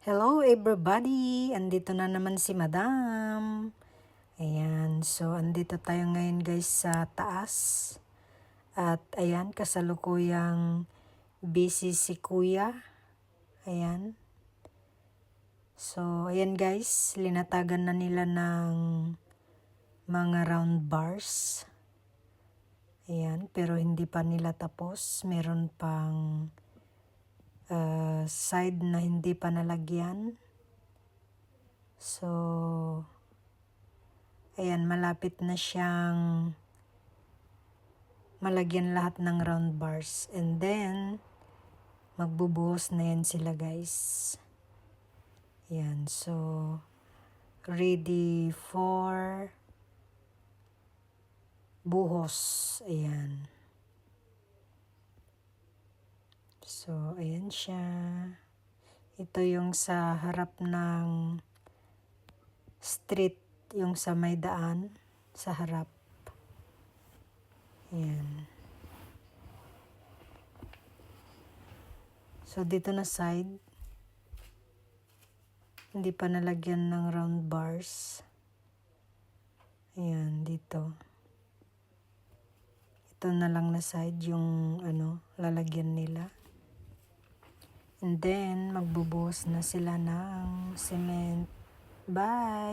Hello everybody! Andito na naman si Madam. Ayan, so andito tayo ngayon guys sa taas. At ayan, kasalukuyang busy si Kuya. Ayan. So, ayan guys, linatagan na nila ng mga round bars. Ayan, pero hindi pa nila tapos. Meron pang side na hindi pa nalagyan. So, ayan, malapit na siyang malagyan lahat ng round bars. And then, magbubuhos na yan sila guys. Ayan, so, ready for buhos. Ayan. So, ayan siya. Ito yung sa harap ng street, yung sa may daan, sa harap. Ayan. So, dito na side, hindi pa nalagyan ng round bars. Ayan, dito. Ito na lang na side yung lalagyan nila. And then, magbubuhos na sila ng cement. Bye!